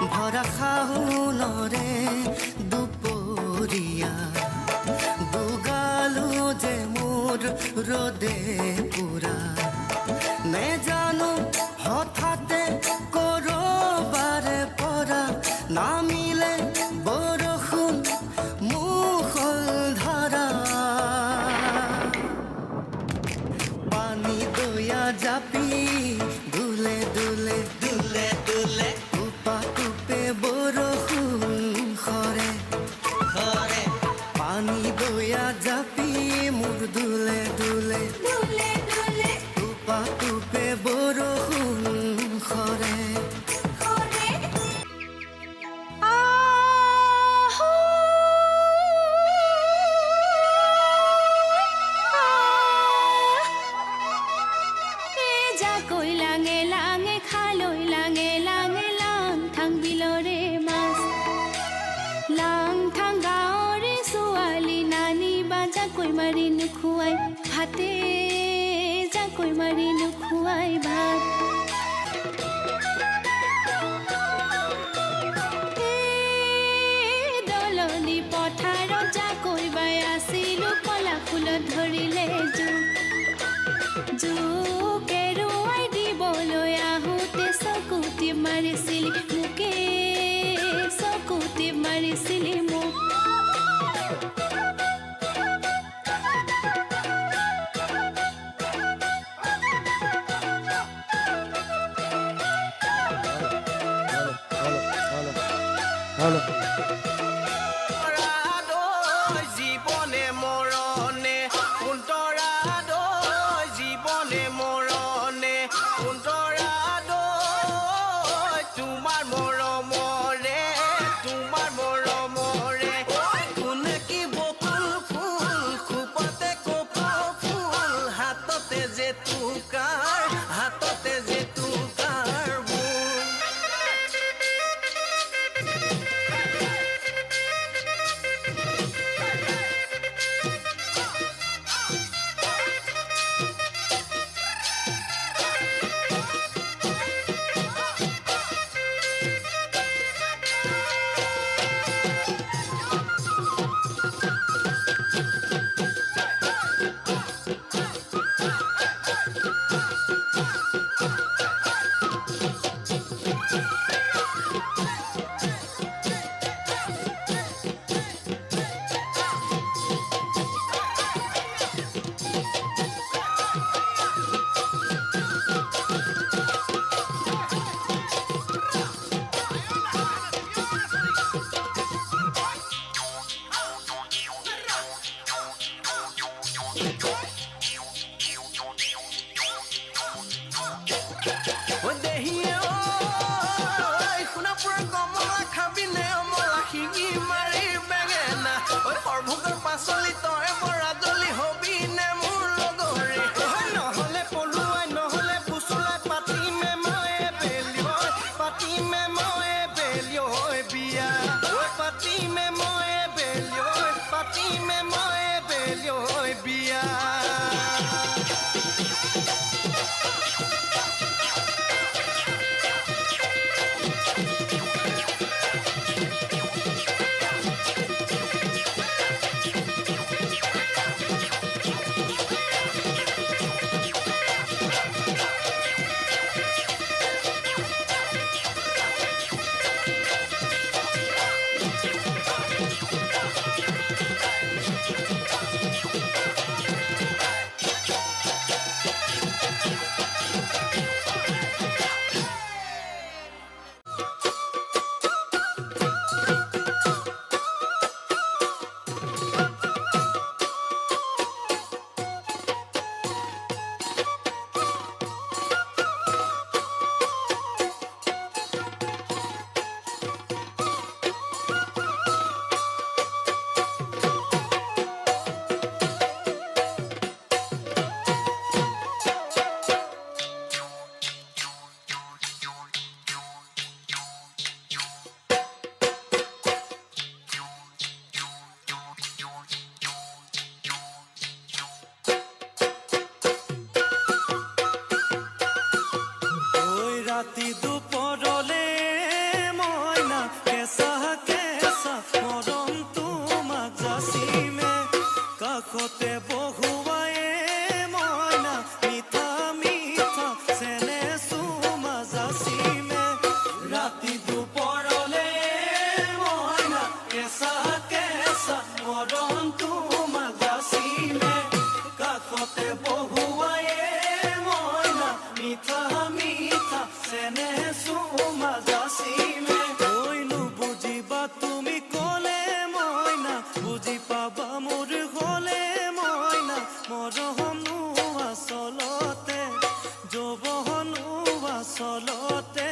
ভৰা শাওনৰে দুপৰীয়া দুগালো যে মোৰ ৰ'দে পুৰা নেজানো হঠাতে কৰবাৰে পৰা নামিলে বৰষুণ মুষলধাৰা পানী দয়া জাপি দুলে দুলে দুলে দুলে টুপা টুপে বৰষুণ সৰে সৰে পানী দয়া জাপি মোৰ দুলে দুলে দুলে দুলে টুপা টুপে বৰষুণ সৰে মাৰি নুখুৱাই ভাতে জাকৈ মাৰি নুখুৱাই ভাত দলনি পথাৰত জাকৈ বাই আছিলো কলা ফুলত ধৰিলে জোক এৰুৱাই দিবলৈ আহোঁতে চকুটি মাৰিছিলি মোকে চকুটি মাৰিছিলি মোক জীবনে মৰণে অন্তৰাদয় জীবনে মৰণে অন্তৰাদয় তোমাৰ মৰমৰে কোনে কি বকুল ফুল খোপতে কপৌ ফুল হাততে যে তুকাৰ পাচলি তই বৰাদলি হবি নে মোৰ লগৰে নহলে পলুৱাই নহলে ফুচুলাই পাতিমে মই বিয়া পাতিমে মই বিয়া মইনা কেঁচা কেঁচা মৰম তোমাক যাচিমে কাষতে বহুৱাই মইনা মিঠা মিঠা চেনে চুমা যাচিমে ৰাতি দুপৰলে মইনা কেঁচা কেঁচা মৰম তোমাক যাচিমে কাষতে বহুৱাই মইনা মিঠা মিঠা চেনে চুমা যাচিমে কৈনো বুজিবা তুমি ক'লে মইনা বুজি পাবা মোৰ হ'লে মইনা মৰমনো আচলতে যৌৱনো আচলতে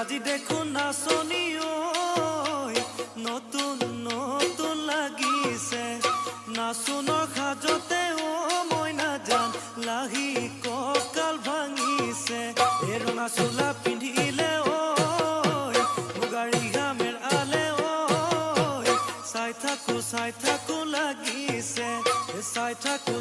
আজি দেখোন নাচনি ঐ নতুন নতুন লাগিছে নাচোনৰ সাজতে অ মইনা জান লাহি কঁকাল ভাঙিছে এই ৰঙা চোলা পিন্ধিলে ঐ মুগাৰী ঘামেৰ আলে ঐ চাই থাকো লাগিছে চাই থাকো